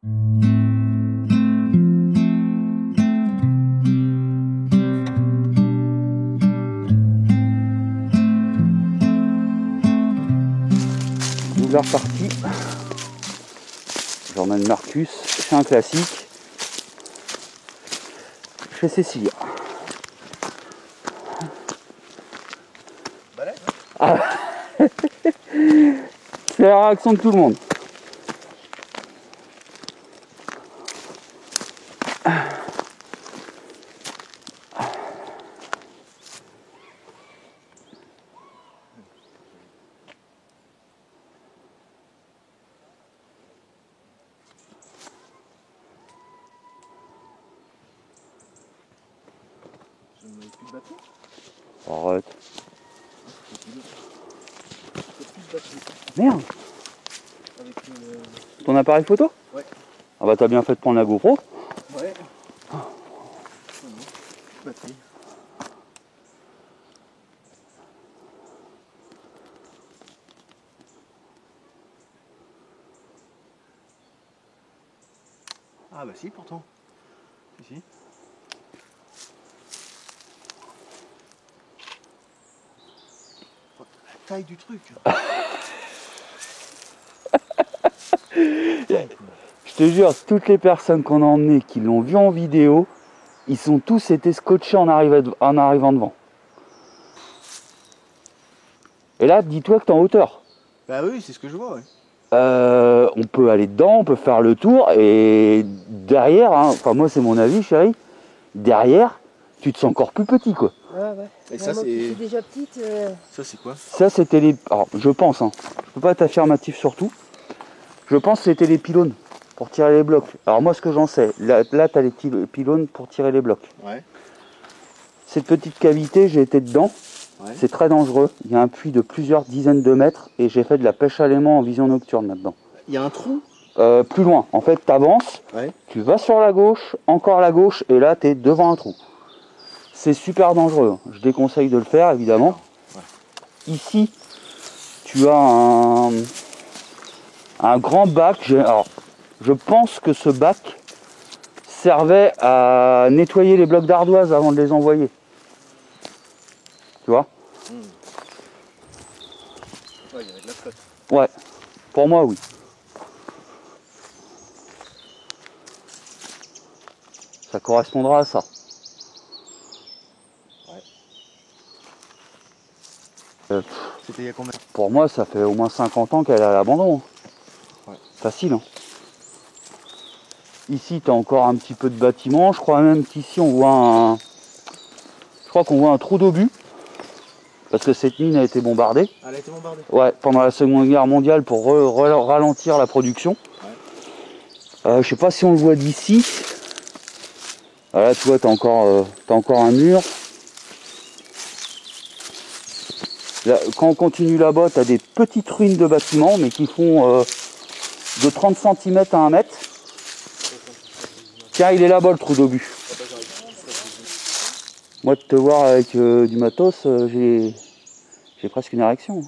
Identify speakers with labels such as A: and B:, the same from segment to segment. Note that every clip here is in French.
A: Nouvelle partie. J'emmène Marcus chez un classique. Chez Cécilia.
B: Balèze,
A: Ah. C'est la réaction de tout le monde.
B: je ne mets plus de batterie.
A: Arrête.
B: J'ai plus de batterie.
A: Merde.
B: Avec
A: Ton appareil photo?
B: Ouais.
A: Ah bah t'as bien fait de prendre la GoPro.
B: Ouais. Batterie. Ah bah si pourtant. Si si. Oh, la taille du truc.
A: Je te jure, toutes les personnes qu'on a emmenées qui l'ont vu en vidéo, ils sont tous été scotchés en arrivant devant. Et là, dis-toi que t'es en hauteur.
B: Bah oui, c'est ce que je vois, ouais.
A: On peut aller dedans, on peut faire le tour, et derrière, hein, enfin moi c'est mon avis chérie, derrière, tu te sens encore plus petit quoi.
C: Ouais, ouais.
B: Et ça,
C: moi
B: c'est-
C: qui suis déjà petite.
B: Ça c'est quoi?
A: Ça c'était les... Alors je pense, hein, je peux pas être affirmatif sur tout, je pense que c'était les pylônes pour tirer les blocs. Alors moi ce que j'en sais, là t'as les pylônes pour tirer les blocs.
B: Ouais.
A: Cette petite cavité, j'ai été dedans,
B: Ouais.
A: c'est très dangereux, il y a un puits de plusieurs dizaines de mètres, et j'ai fait de la pêche à l'aimant en vision nocturne là-dedans.
B: Il y a un trou?
A: Plus loin, en fait t'avances,
B: Ouais.
A: tu vas sur la gauche, encore la gauche, et là t'es devant un trou. C'est super dangereux, je déconseille de le faire évidemment.
B: Ouais.
A: Ici, tu as un grand bac. Alors, je pense que ce bac servait à nettoyer les blocs d'ardoise avant de les envoyer. Tu vois?
B: Ouais, il y avait de la flotte.
A: Ouais, pour moi oui. Ça correspondra à ça.
B: C'était il y a combien?
A: Pour moi, ça fait au moins 50 ans qu'elle est à l'abandon.
B: Ouais.
A: Facile. Hein. Ici, tu as encore un petit peu de bâtiment. Je crois même qu'ici, on voit un... Je crois qu'on voit un trou d'obus. Parce que cette mine a été bombardée.
B: Elle a été bombardée?
A: Ouais, pendant la Seconde Guerre mondiale pour ralentir la production.
B: Ouais.
A: Je sais pas si on le voit d'ici. Là, tu vois, t'as encore un mur. Là, quand on continue là-bas, tu as des petites ruines de bâtiments, mais qui font de 30 cm à 1 mètre. Tiens, il est là-bas le trou d'obus. Moi, de te voir avec du matos, j'ai presque une érection.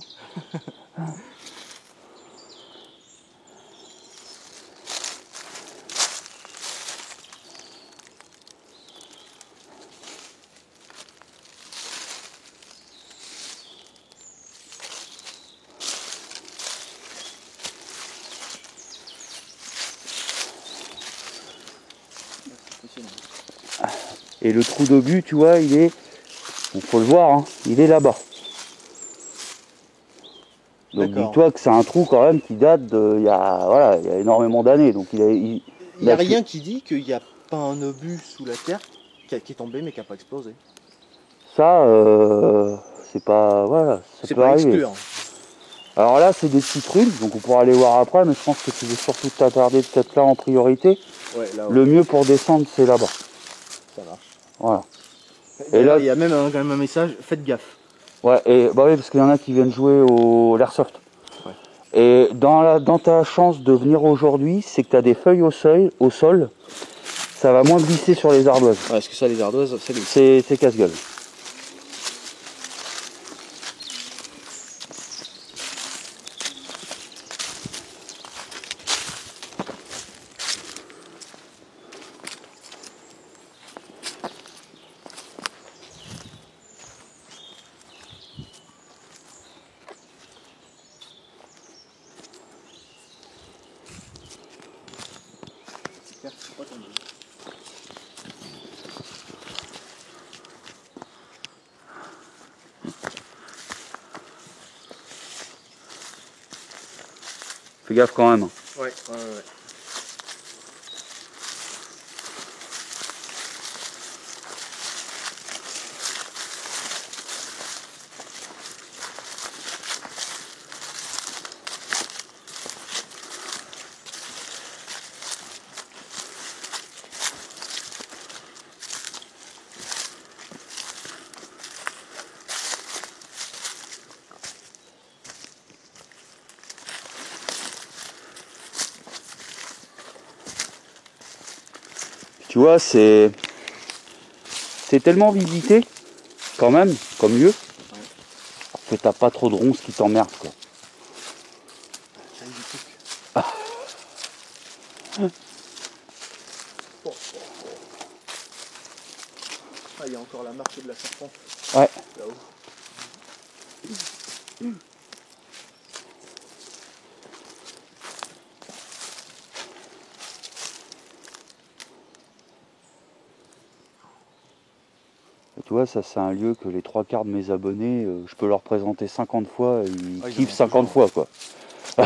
A: Et le trou d'obus, tu vois, il est... Il faut le voir, hein, il est là-bas. Donc dis-toi que c'est un trou quand même qui date de... Il y a énormément d'années. Donc il
B: n'y a rien qui dit qu'il n'y a pas un obus sous la terre qui est tombé mais qui n'a pas explosé.
A: Ça, c'est pas... Voilà, ça
B: c'est
A: peut
B: pas
A: arriver.
B: exclure.
A: Alors là, c'est des petites ruines, donc on pourra aller voir après, mais je pense que tu veux surtout t'attarder peut-être là en priorité.
B: Ouais, là, ouais.
A: Le mieux pour descendre, c'est là-bas.
B: Ça marche.
A: Voilà.
B: Et là, il y a même quand même un message, faites gaffe.
A: Ouais, et bah oui, parce qu'il y en a qui viennent jouer au l'airsoft.
B: Ouais.
A: Et dans ta chance de venir aujourd'hui, c'est que tu as des feuilles au sol, ça va moins glisser sur les ardoises.
B: Ouais, parce que ça, les ardoises,
A: c'est casse-gueule.
B: terre qui sont pas tombées.
A: Fais gaffe quand même.
B: Ouais.
A: Tu vois, c'est tellement visité, quand même, comme lieu, que t'as pas trop de ronces qui t'emmerdent, quoi.
B: Ça y est, du truc. Ah, il y a encore la marque de la serpente.
A: Ouais.
B: Là-haut.
A: Et tu vois, ça c'est un lieu que les 3/4 de mes abonnés, je peux leur présenter 50 fois, et ils
B: Ah, ils
A: kiffent
B: en ont
A: 50 fois, quoi.
B: Ah,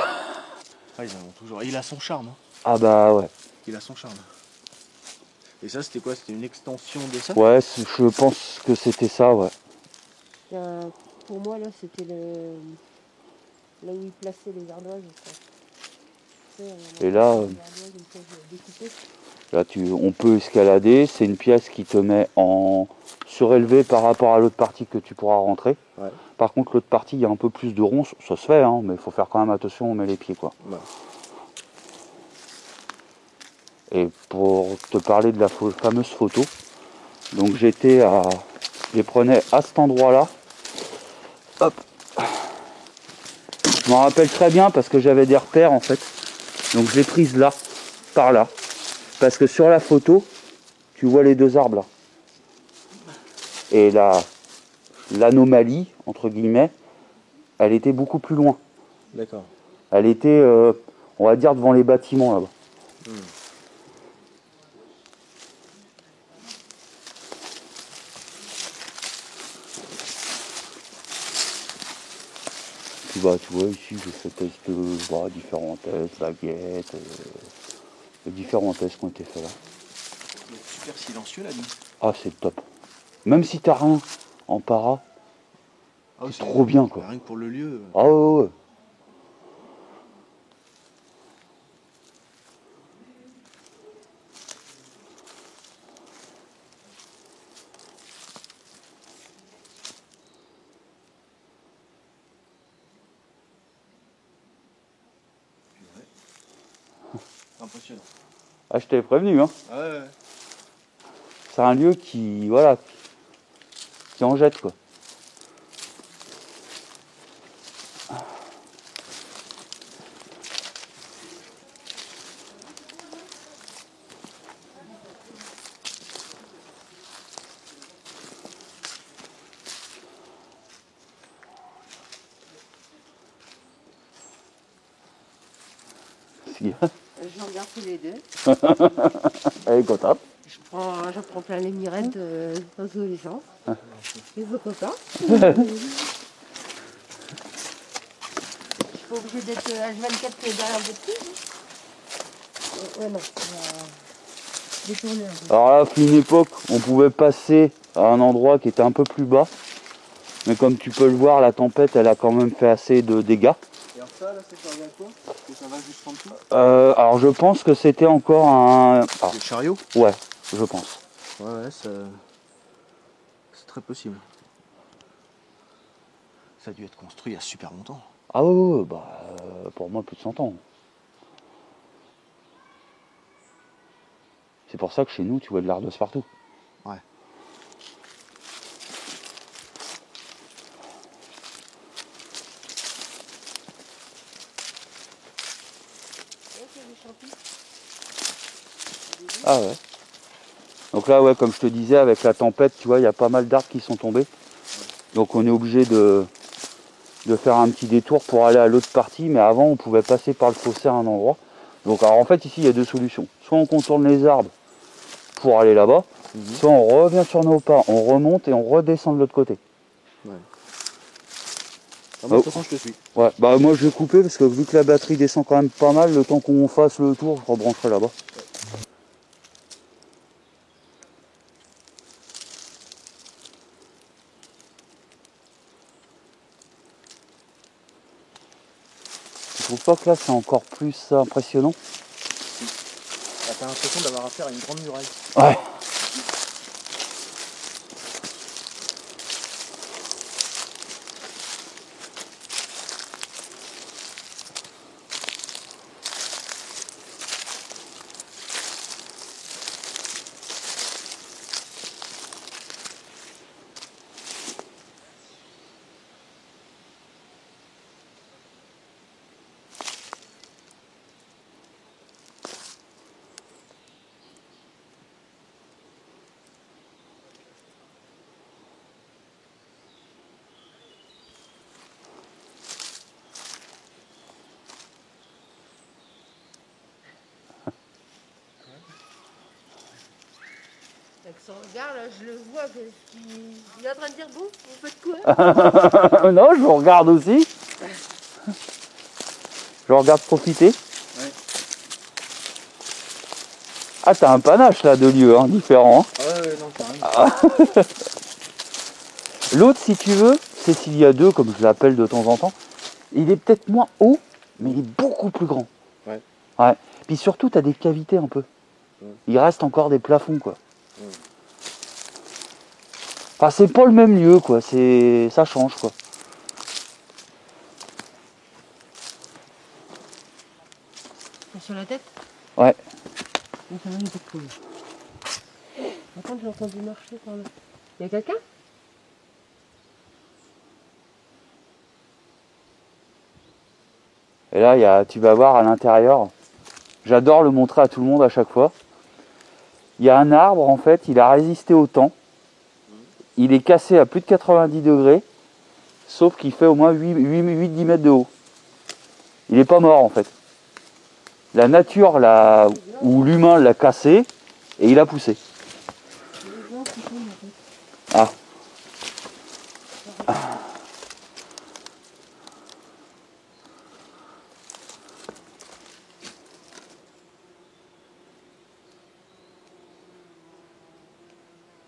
B: ils en ont toujours. Il a son charme. Hein.
A: Ah bah ouais.
B: Il a son charme. Et ça, c'était quoi? C'était une extension de ça?
A: Ouais, je pense que c'était ça, ouais.
C: Pour moi, là, c'était là où il plaçait les ardoises.
A: Et là, là on peut escalader, c'est une pièce qui te met en surélevé par rapport à l'autre partie que tu pourras rentrer.
B: Ouais.
A: Par contre, l'autre partie, il y a un peu plus de ronces, ça se fait, hein, mais il faut faire quand même attention, on met les pieds, quoi.
B: Ouais.
A: Et pour te parler de la fameuse photo, donc je les prenais à cet endroit-là. Hop. Je m'en rappelle très bien parce que j'avais des repères en fait. Donc je l'ai prise là, par là. Parce que sur la photo, tu vois les deux arbres là. Et l'anomalie, entre guillemets, elle était beaucoup plus loin.
B: D'accord.
A: Elle était, on va dire, devant les bâtiments là-bas. Puis bah tu vois ici j'ai fait test différents tests, baguettes, différents tests qui ont été faits là.
B: C'est super silencieux la nuit.
A: Ah c'est top. Même si t'as rien en para, c'est trop bien quoi.
B: Rien que pour le lieu.
A: Ah ouais, ouais.
B: Impressionnant.
A: Ah je t'avais prévenu hein.
B: Ah ouais.
A: C'est un lieu qui, voilà, qui en jette quoi.
C: J'en regarde tous les deux.
A: Elle est contente.
C: Je prends plein les mirettes d'adolescents. Les copains. Je suis pas obligée d'être H24 derrière votre fille. Ouais, non. Détourner un peu.
A: Alors là, à une époque, on pouvait passer à un endroit qui était un peu plus bas. Mais comme tu peux le voir, la tempête, elle a quand même fait assez de dégâts.
B: Et alors ça, là, c'est servi à quoi? Parce que ça va juste en dessous?
A: Alors je pense que c'était encore un... Ah,
B: Des chariots?
A: ouais, je pense.
B: Ouais, ça... c'est très possible. Ça a dû être construit il y a super longtemps.
A: Ah ouais, bah, pour moi plus de 100 ans. C'est pour ça que chez nous, tu vois de l'ardoise partout.
B: Ouais.
A: Ah ouais. Donc là, ouais, comme je te disais, avec la tempête, tu vois, il y a pas mal d'arbres qui sont tombés. Donc on est obligé de faire un petit détour pour aller à l'autre partie. Mais avant, on pouvait passer par le fossé à un endroit. Donc alors en fait ici il y a deux solutions. Soit on contourne les arbres pour aller là-bas, soit on revient sur nos pas, on remonte et on redescend de l'autre côté.
B: Ouais. Ah, moi, de toute façon, je te suis.
A: Ouais, bah moi je vais couper parce que vu que la batterie descend quand même pas mal, le temps qu'on fasse le tour, je rebrancherai là-bas. Je trouve pas que là c'est encore plus impressionnant.
B: Ah, t'as l'impression d'avoir affaire à une grande muraille.
A: Ouais.
C: Avec son regard, là, je le vois. Il est en train de dire, bon, vous faites quoi?
A: Non, je vous regarde aussi. Je regarde profiter.
B: Ouais.
A: Ah, t'as un panache là de lieux hein, différents. Hein.
B: Ah ouais, non, carrément.
A: L'autre, si tu veux, c'est s'il y a deux, comme je l'appelle de temps en temps, il est peut-être moins haut, mais il est beaucoup plus grand.
B: Ouais.
A: Ouais. Puis surtout, t'as des cavités un peu.
B: Ouais.
A: Il reste encore des plafonds, quoi.
B: Ouais.
A: Enfin, c'est pas le même lieu, quoi. Ça change, quoi.
C: Sur la tête?
A: Ouais.
C: Mais ça va, il est pas cool. Par contre, j'ai entendu marcher par là. Il y a quelqu'un?
A: Et là, tu vas voir à l'intérieur. J'adore le montrer à tout le monde à chaque fois. Il y a un arbre, en fait, il a résisté au temps. Il est cassé à plus de 90 degrés, sauf qu'il fait au moins 8-10 mètres de haut. Il n'est pas mort, en fait. La nature, ou l'humain l'a cassé, et il a poussé. Ah.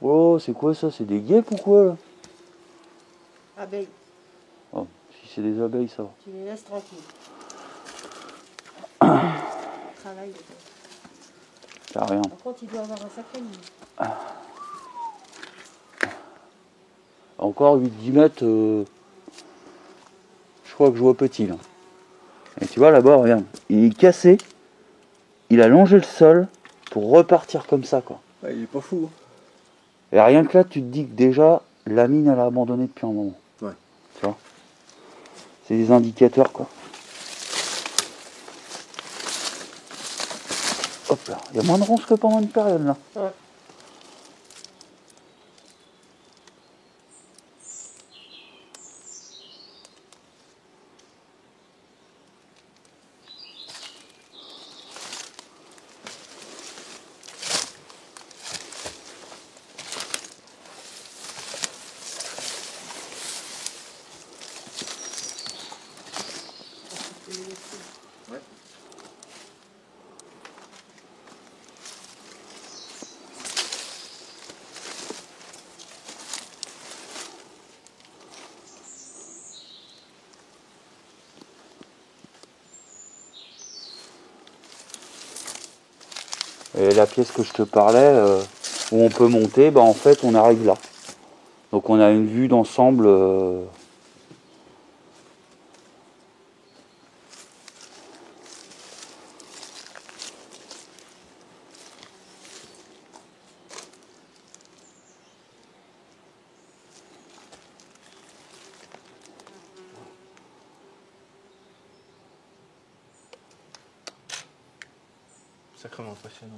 A: Oh, c'est quoi ça? C'est des guêpes ou quoi là?
C: Abeilles.
A: Oh, si c'est des abeilles, ça va.
C: Tu les laisses tranquilles. Travail.
A: T'as rien.
C: Par contre, il doit avoir un sacré nid.
A: Encore 8-10 mètres, je crois que je vois petit là. Et tu vois là-bas, regarde, il est cassé, il a longé le sol pour repartir comme ça, quoi.
B: Ouais, il est pas fou.
A: Et rien que là, tu te dis que déjà, la mine, elle a abandonné depuis un moment.
B: Ouais.
A: Tu vois? C'est des indicateurs, quoi. Hop là, il y a moins de ronces que pendant une période là.
C: Ouais.
B: Ouais.
A: Et la pièce que je te parlais, où on peut monter, bah en fait on arrive là. Donc on a une vue d'ensemble.
B: Sacrément impressionnant.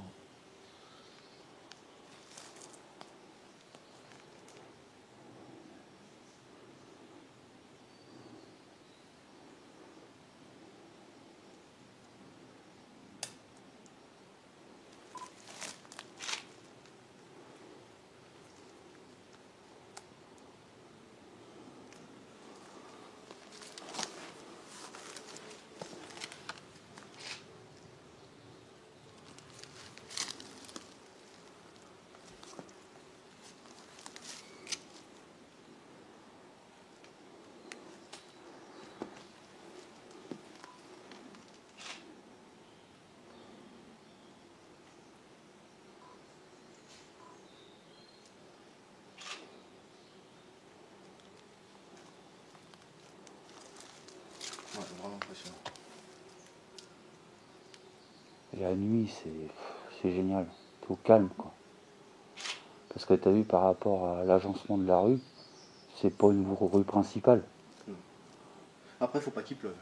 A: Et la nuit, c'est génial. T'es au calme, quoi. Parce que t'as vu, par rapport à l'agencement de la rue, c'est pas une rue principale.
B: Après, faut pas qu'il pleuve.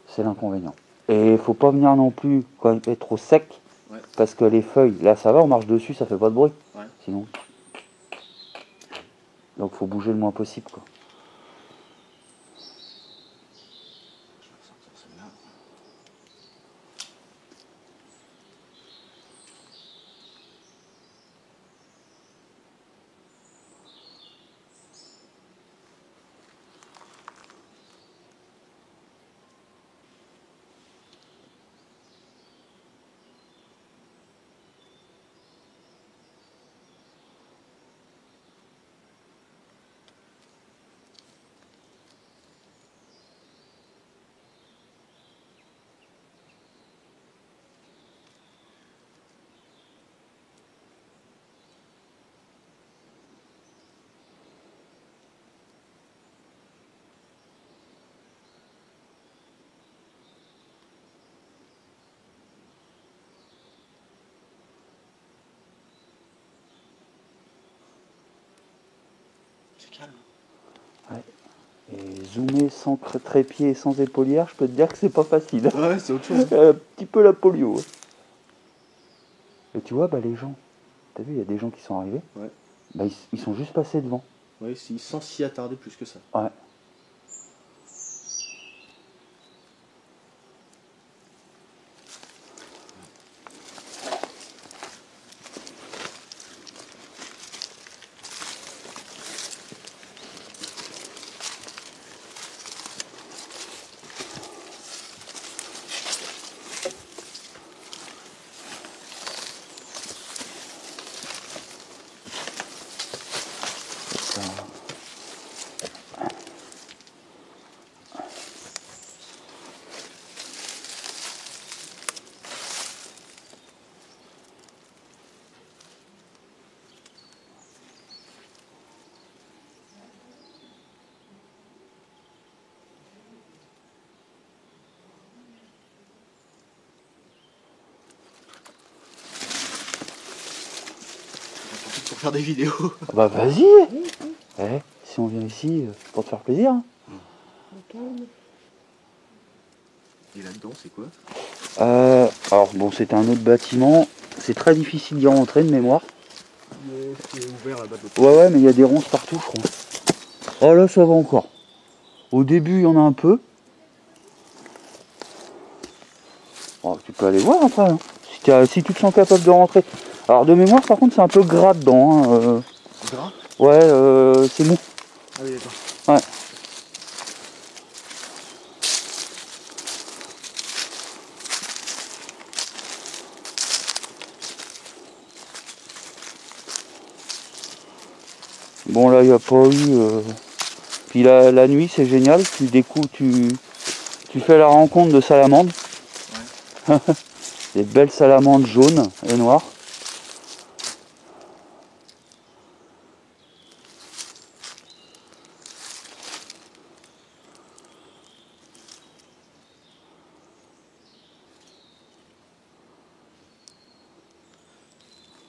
A: C'est l'inconvénient. Et il faut pas venir non plus quand il fait trop sec,
B: Ouais.
A: parce que les feuilles, là ça va, on marche dessus, ça fait pas de bruit.
B: Ouais.
A: Sinon. Donc faut bouger le moins possible, quoi.
B: Je vais ressortir celle-là. C'est calme.
A: Et zoomer sans trépied et sans épaulière, je peux te dire que c'est pas facile.
B: Ouais, c'est autre chose.
A: Un petit peu la polio. Et tu vois, bah les gens, t'as vu, il y a des gens qui sont arrivés,
B: Ouais.
A: bah ils sont juste passés devant.
B: Ouais, sans s'y attarder plus que ça.
A: Ouais.
B: Pour faire des vidéos.
A: Bah vas-y. Eh, si on vient ici, pour te faire plaisir. Hein.
C: Le calme.
B: Et là-dedans, c'est quoi?
A: Alors bon, c'est un autre bâtiment. C'est très difficile d'y rentrer de mémoire.
B: C'est ouvert là-bas.
A: Ouais, mais il y a des ronces partout, je crois. Oh là, ça va encore. Au début, il y en a un peu. Oh, tu peux aller voir après, hein. Si tu te sens capable de rentrer. Alors de mémoire, par contre, c'est un peu gras dedans. Hein.
B: Gras?
A: Ouais, c'est mou.
B: Ah oui, d'accord.
A: Ouais. Bon là, il n'y a pas eu... Puis la nuit, c'est génial. Tu fais la rencontre de salamandres. Ouais. Des belles salamandres jaunes et noires.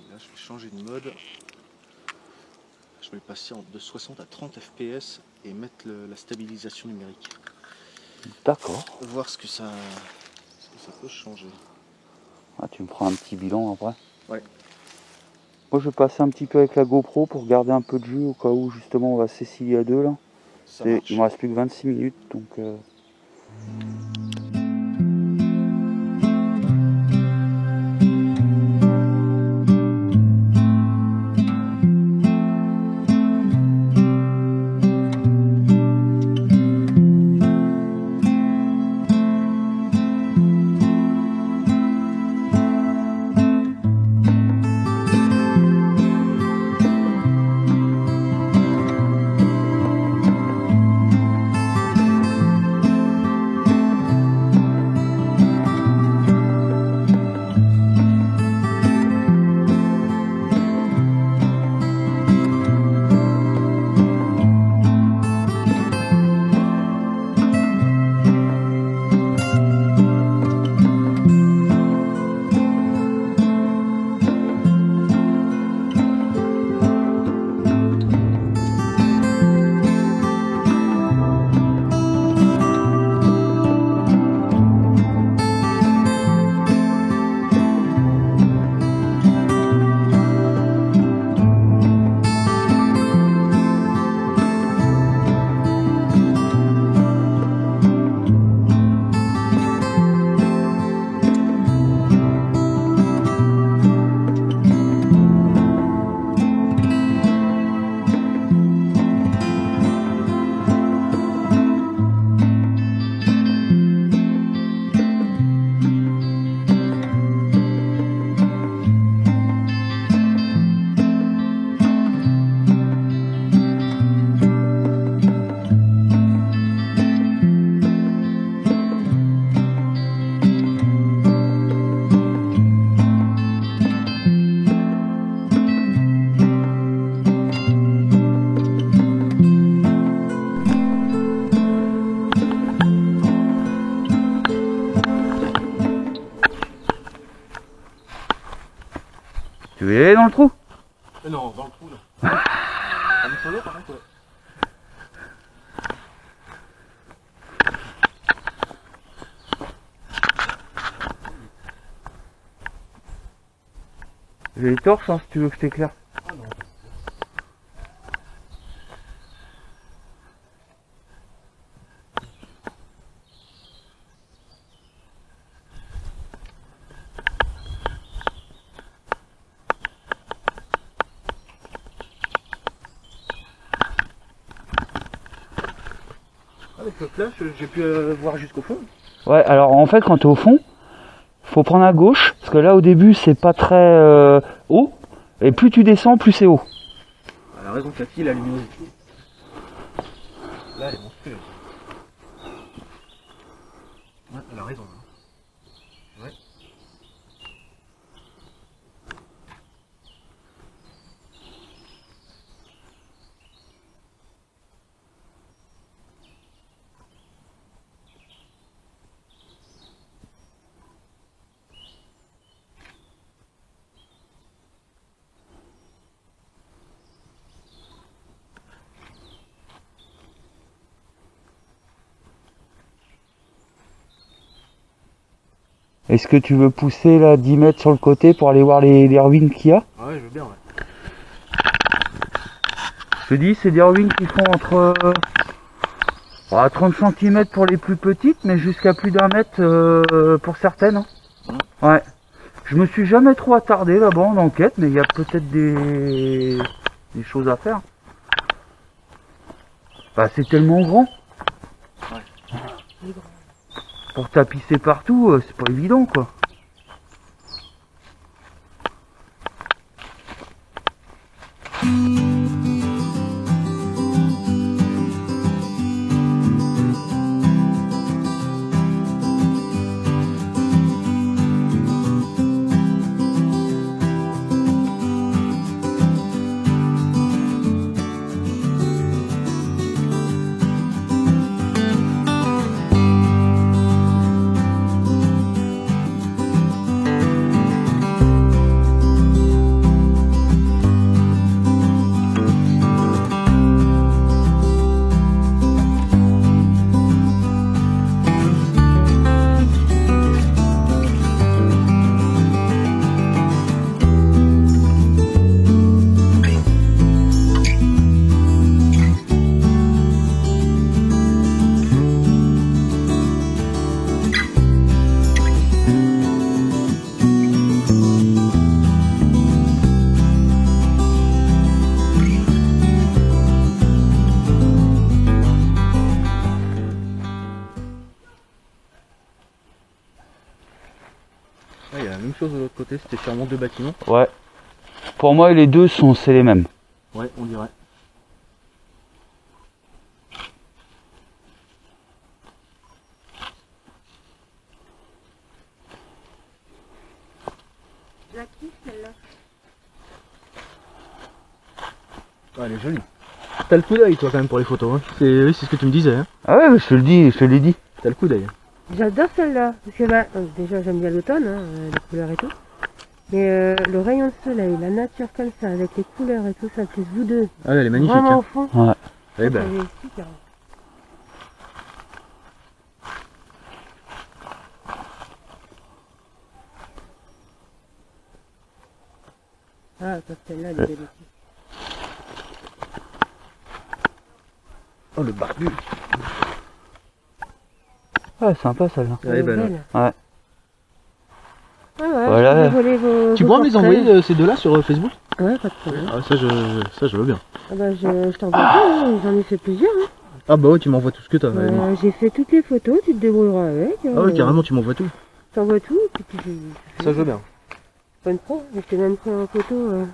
B: Là, je vais changer de mode. Je vais passer de 60 à 30 fps et mettre la stabilisation numérique.
A: D'accord.
B: Voir ce que ça peut changer.
A: Ah, tu me feras un petit bilan après.
B: Ouais.
A: Moi, je vais passer un petit peu avec la GoPro pour garder un peu de jus au cas où justement on va s'essayer à deux là.
B: Ça marche.
A: Il me reste plus que 26 minutes donc... Tu veux y aller dans le trou?
B: Non, dans le trou, non. Ah, mais sur l'eau, par contre, ouais.
A: J'ai les torches hein, si tu veux que je t'éclaire.
B: Ah non. Avec le flash, j'ai pu voir jusqu'au fond.
A: Ouais, alors en fait quand t'es au fond, faut prendre à gauche, parce que là au début c'est pas très haut, et plus tu descends, plus c'est haut.
B: Elle a raison, Cathy, la luminosité. Là, elle est monstrueuse. Ouais, elle a raison. Hein. Ouais.
A: Est-ce que tu veux pousser là 10 mètres sur le côté pour aller voir les ruines qu'il y a?
B: Ah ouais, je veux bien, ouais.
A: Je te dis, c'est des ruines qui font entre 30 cm pour les plus petites, mais jusqu'à plus d'1 mètre pour certaines. Hein. Ouais. Je me suis jamais trop attardé là-bas en enquête, mais il y a peut-être des choses à faire. Bah, c'est tellement grand.
B: Ouais.
A: Pour tapisser partout, c'est pas évident quoi.
B: Ouais, il y a la même chose de l'autre côté, c'était sûrement deux bâtiments.
A: Ouais. Pour moi, les deux c'est les mêmes.
B: Ouais, on dirait.
C: La qui celle-là?
B: Ouais, elle est jolie. T'as le coup d'œil toi quand même pour les photos. Hein. Oui, c'est ce que tu me disais. Hein.
A: Ah ouais, je te le dis, je te l'ai dit.
B: T'as le coup d'œil.
C: J'adore celle-là. Parce que bah, déjà j'aime bien l'automne, hein, les couleurs et tout. Mais le rayon de soleil, la nature comme ça, avec les couleurs et tout ça, plus vous deux.
B: Ah ouais, elle est magnifique.
C: Vraiment
B: Hein.
C: au fond.
A: Ouais.
B: Eh ben.
C: Elle est super. Ah, celle-là, elle est belle aussi.
B: Oh le barbu.
A: Ouais, sympa celle-là.
B: Elle est belle.
C: belle.
A: Ouais.
C: Ah ouais,
A: Voilà.
C: je peux voler vos,
B: Tu
C: vos
B: pourras me les
C: portraits.
B: envoyer ces deux-là sur Facebook?
C: Ouais, pas de problème.
B: Ah, ça je veux bien.
C: Ah bah, je t'envoie pas, hein, j'en ai fait plusieurs. Hein.
B: Ah bah ouais, tu m'envoies tout ce que t'as. Ouais.
C: J'ai fait toutes les photos, tu te débrouilleras avec.
B: Ah ouais, carrément, tu m'envoies tout.
C: Je t'envoie tout, puis
B: Ça je veux bien.
C: pas une pro, mais je t'ai même pris en photo.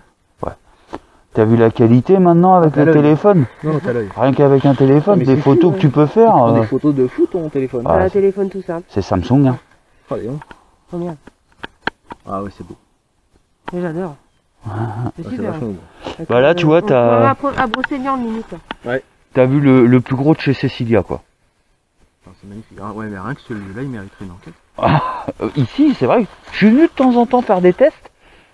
A: T'as vu la qualité maintenant avec
B: Ah,
A: le
B: t'as l'œil.
A: téléphone?
B: Non, t'as l'œil.
A: Rien qu'avec un téléphone,
B: Ah, mais
A: des
B: c'est
A: photos
C: fou,
A: que tu peux faire,
B: Tu prends des photos de fou ton téléphone.
A: Ah,
C: un
A: c'est-
C: téléphone tout simple.
A: c'est Samsung. Hein.
B: Allez, hein.
C: Combien?
B: Ah ouais, c'est beau.
C: Mais j'adore. C'est
B: Ah, c'est
C: super.
B: vachement beau.
C: Avec,
A: Bah là, tu vois, t'as-
C: À Brocéliande limite.
A: T'as vu le plus gros de chez Cecilia quoi.
B: Ah, c'est magnifique. Ah, ouais, mais rien que celui-là, il mériterait une enquête.
A: Ici, c'est vrai, je suis venu de temps en temps faire des tests,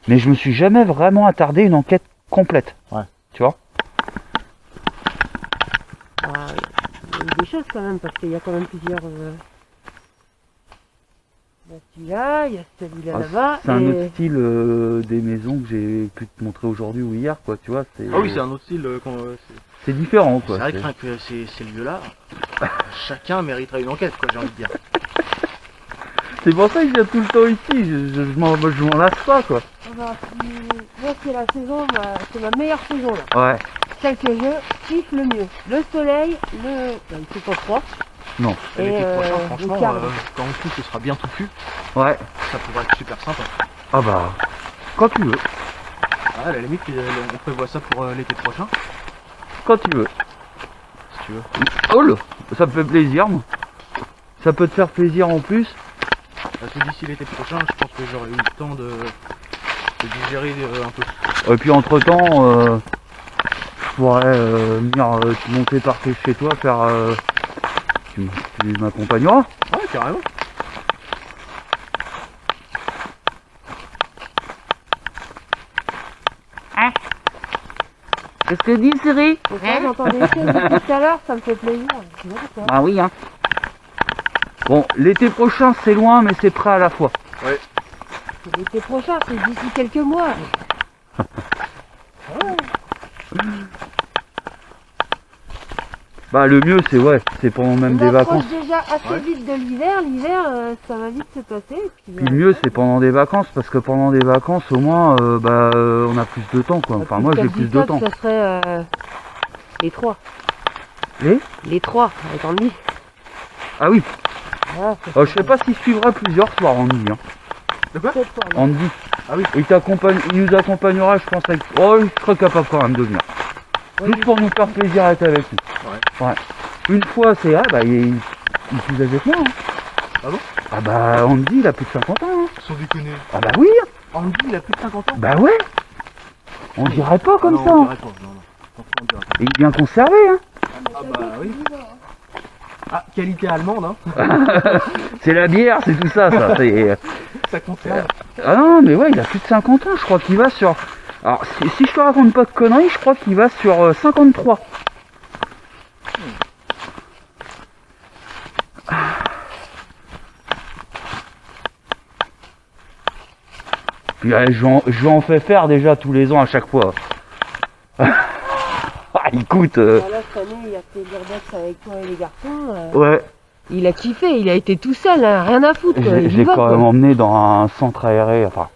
A: Mais je me suis jamais vraiment attardé une enquête complète.
B: Ouais.
A: Tu vois?
C: Ah, il y a eu des choses quand même, parce qu'il y a quand même plusieurs... Il y a celui-là, il y a celui-là
A: Ah,
C: là-bas.
A: c'est un
C: et-
A: autre style des maisons que j'ai pu te montrer aujourd'hui ou hier, quoi. Tu vois?
B: Ah oui, c'est un autre style.
A: C'est différent, quoi.
B: C'est vrai que rien que ces lieux-là, chacun mériterait une enquête, quoi, j'ai envie de dire.
A: C'est pour ça que je viens tout le temps ici. Je m'en lasse pas, quoi.
C: Ah bah, moi c'est la saison, c'est ma meilleure saison là.
A: Ouais.
C: Celle que je kiffe le mieux. Le soleil, il fait pas froid.
A: Non.
C: Et
B: L'été prochain,
C: le
B: franchement,
C: cadre.
B: quand on trouve que ce sera bien touffu,
A: Ouais.
B: ça pourrait être super sympa.
A: Ah bah. Quand tu veux.
B: Ah, à la limite, on prévoit ça pour l'été prochain,
A: Quand tu veux.
B: si tu veux.
A: Oh là, ça me fait plaisir, moi. Ça peut te faire plaisir en plus.
B: Parce que d'ici l'été prochain, je pense que j'aurai eu le temps de digérer un peu.
A: Et puis entre temps, je pourrais venir monter par chez toi, faire. Tu m'accompagneras.
B: Ouais, carrément.
A: Qu'est-ce que dit Siri?
C: Et ça, j'entends des choses depuis tout à l'heure, ça me fait plaisir. Tu vois, quoi.
A: Ah oui, hein. Bon, l'été prochain c'est loin, mais c'est prêt à la fois.
C: C'est l'été prochain, c'est d'ici quelques mois.
A: Bah le mieux c'est pendant même des
C: On approche
A: vacances.
C: déjà assez
B: Ouais.
C: vite de l'hiver. L'hiver, ça va vite se passer. Et puis,
A: Puis le mieux c'est pendant des vacances, parce que pendant des vacances au moins on a plus de temps, quoi. Enfin moi j'ai plus de temps.
C: Ça serait les trois.
A: Les
C: Les trois, avec Andy.
A: Ah oui,
C: Voilà, ça
A: je sais pas s'il suivra plusieurs soirs Andy. Hein.
B: De quoi?
C: serait cette fois, là.
A: Andy.
B: Ah oui.
A: Il nous accompagnera, je pense, avec... Oh, il sera capable quand même de venir.
C: Oui.
A: Juste pour nous faire plaisir à être avec nous. Ouais. Une fois, c'est... Ah, bah, il est plus âgé que moi. Hein.
B: Ah bon?
A: Ah bah, Andy, il a plus de 50 ans. Hein.
B: Sans déconner.
A: Ah bah oui.
B: Andy, il a plus de 50 ans?
A: Bah ouais. On dirait pas comme
B: non,
A: ça.
B: On
A: Hein.
B: dirait pas, non. Franchement, on dirait pas.
A: Et il est bien conservé. Hein.
B: Ah bah oui. Ah, qualité allemande, hein.
A: C'est la bière, c'est tout ça. C'est...
B: Ça conserve.
A: Ah non, mais ouais, il a plus de 50 ans. Je crois qu'il va sur... Alors, si je te raconte pas de conneries, je crois qu'il va sur 53. Puis je lui en fais faire déjà tous les ans à chaque fois. Ah, écoute,
C: Voilà, cette année, il a fait l'urbex avec toi et les garçons.
A: ouais,
C: Il a kiffé, il a été tout seul, hein, rien à foutre. Quoi. Il y
A: j'ai
C: va,
A: quand
C: quoi.
A: même emmené dans un centre aéré. Enfin,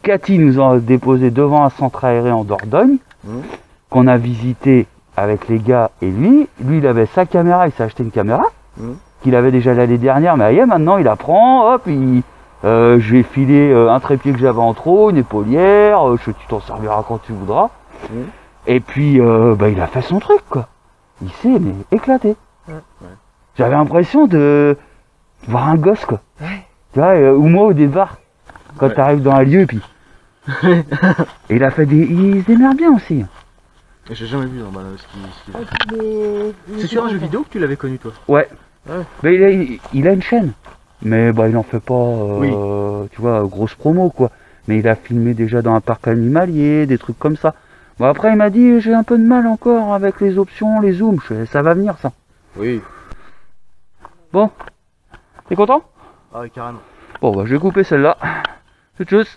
A: Cathy nous a déposé devant un centre aéré en Dordogne, qu'on a visité avec les gars et lui. Lui, il avait sa caméra, il s'est acheté une caméra, qu'il avait déjà l'année dernière, mais aïe, maintenant il apprend, hop, je lui ai filé un trépied que j'avais en trop, une épaulière, tu t'en serviras quand tu voudras. Et puis, il a fait son truc, quoi. Il s'est mais éclaté.
C: Ouais.
A: J'avais l'impression de voir un gosse, quoi.
C: Ouais.
A: Tu vois, ou moi au départ, quand
B: Ouais.
A: tu arrives dans un lieu, puis... Et il a fait des... Il se démerde bien aussi.
B: J'ai jamais vu dans ce qui...
C: Et puis,
B: C'est sur un jeu vidéo que tu l'avais connu, toi?
A: Ouais.
B: Ouais.
A: Mais il a une chaîne. Mais il en fait pas,
B: Oui.
A: tu vois, grosse promo, quoi. Mais il a filmé déjà dans un parc animalier, des trucs comme ça. Bon, après, il m'a dit, j'ai un peu de mal encore avec les options, les zooms. Je fais, ça va venir, ça.
B: Oui.
A: Bon. T'es content?
B: Ah oui, carrément.
A: Bon, je vais couper celle-là. Tchuss.